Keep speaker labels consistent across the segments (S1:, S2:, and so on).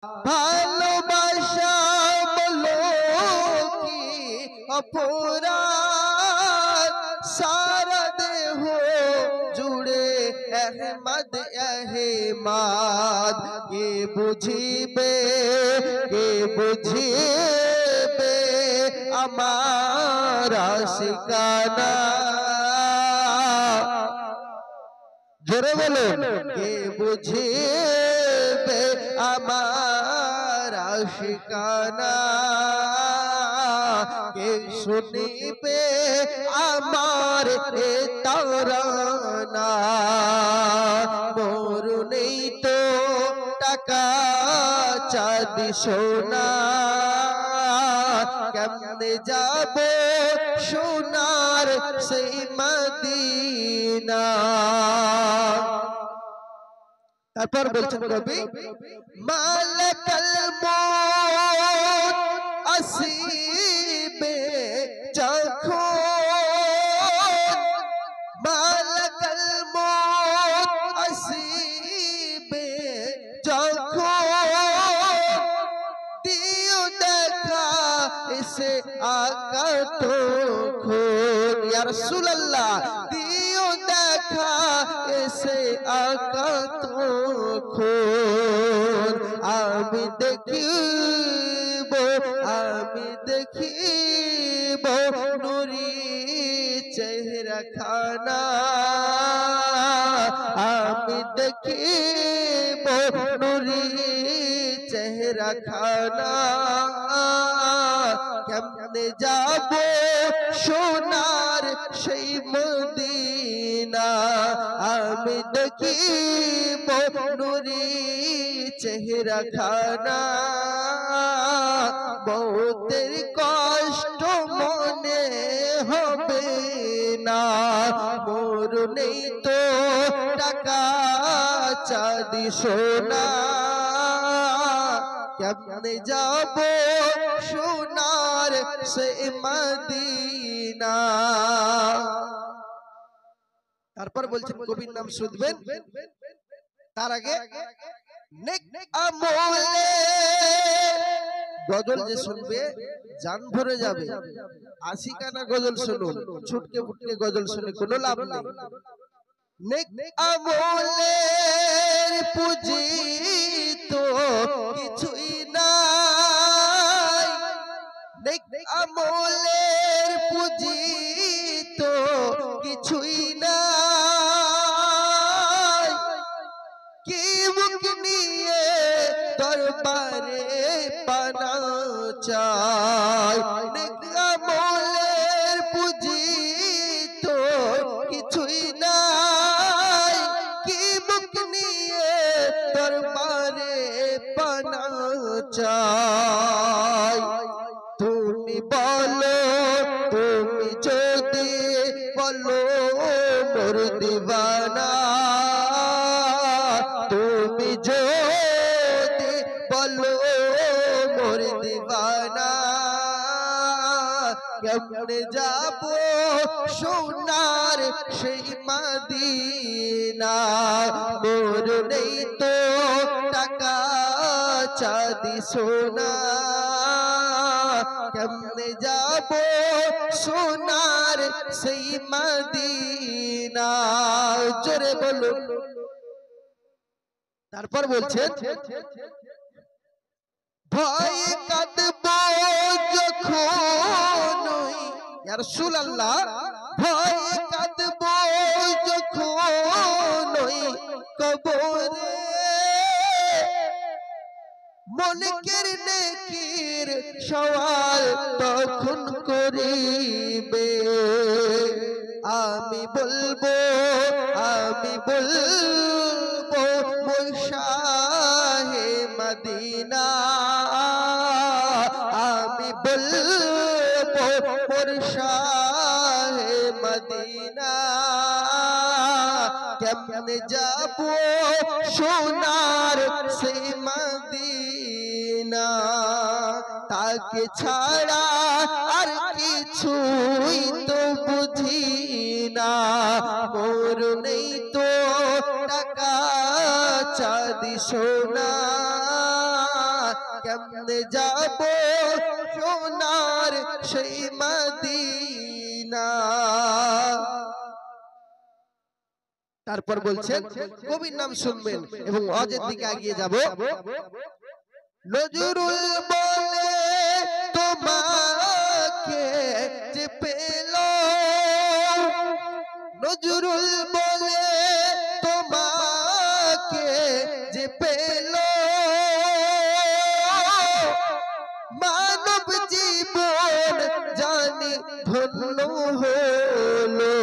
S1: ভালোবাসা বলো কি অপরাধ, সারা দেহ জুড়ে আহমদ আহমদ। কে বুঝিবে, কে বুঝিবে আমার আশিকানা। জোরে বলুন, কে বুঝিবে আমার আশিকানা, কে শুনিবে আমার এ তারানা। মোর নেই তো টাকা চাঁদি সোনা, কেমনে যাব সোনার সেই মদিনা। তারপর বলছেন কবি, মালাকাল মউত আসিবে যখন, মালাকাল মউত আসিবে যখন, দিও দেখা এসে আকা তখন। ইয়া রাসূলুল্লাহ, দিও দেখা এসে আকা তখন। আমি দেখিব, আমি দেখিব নূরি চেহারা খানা, আমি দেখিব নূরি চেহারা খানা। কেমনে যাব সোনার সেই মদিনা, আমি দেখিব নূরি চেহারা খানা। বহুতের কষ্ট মনে হবে না, মোর নেই তো টাকা চাঁদি সোনা, কেমনে যাব সোনার সে মদিনা। তারপর বলছেন কবির নাম শুনবেন, তার আগে নেক আমলে গজল যে শুনবে জান ভরে যাবে। আশিকানা গজল শুনুন, ছুটকে ফুটকে গজল শুনে কোনো লাভ নেই। নেক আমলের পুঁজি তো কিছুই নাই, নেক আমলের পুঁজি তো কিছুই নাই। কি মুখ নিয়ে দরবারে পানা চাই, নেক আমলের পুঁজি তো কিছুই নাই। কি মুখ নিয়ে দরবারে পানা চাই। তুমি বলো, তুমি যদি বলো মোর দিওয়ানা, তুমি যদি বলো মোর দিওয়ানা। কেমনে যাব সোনার সেই মদিনা, মোর নেই তো টাকা চাঁদি সোনা, কেমনে যাব সোনার সেই মদিনা। জোরে বলুন। তারপর বলছেন, ভয় কাঁদব যখন, ইয়া রাসূলুল্লাহ, ভয় কাঁদব যখন কবরে, মনকের নেকির সওয়াল তখন করিবে। আমি বলবো, আমি বলবো মোর শাহে মদিনা, আমি বলবো মোর শাহে মদিনা। কেমনে যাব সোনার সেই মদিনা, তাকে ছাড়া আর কিছুই তো বুঝি না। মোর নেই তো টাকা চাঁদি সোনা, কেমনে যাব সোনার সেই মদিনা। তারপর বলছেন কবির নাম শুনবেন এবং ওয়াজের দিকে এগিয়ে যাব। নজরুল বলে তোমাকে যে পেল, নজরুল বলে তোমাকে যে পেল, মানব জীবন জানি ধন্য হলো।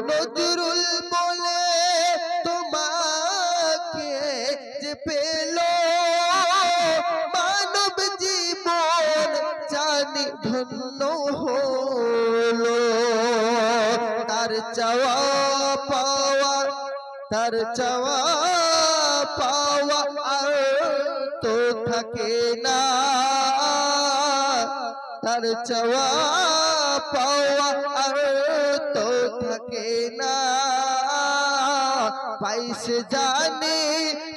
S1: নজরুল বলে তোমাকে যে পেল, মানব জীবন জানি ধন্য হলো। তার চাওয়া পাওয়া, তার চাওয়া পাওয়া আর তো থাকে না, তার চাওয়া পাওয়া আর তো থাকে না। পাইছে জানে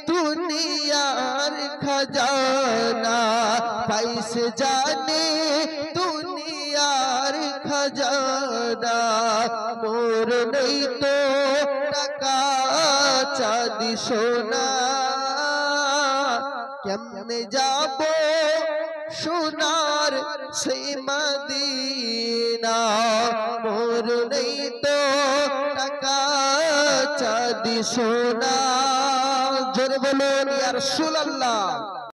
S1: দুনিয়ার খজানা, পাইছে জানে দুনিয়ার খজানা। মোর নেই তো টাকা চাঁদি সোনা, কেমনে যাব সোনার সেই মদিনা। মোর নেই তো টাকা চাঁদি সোনা। জোরে বলুন ইয়া রাসূলুল্লাহ।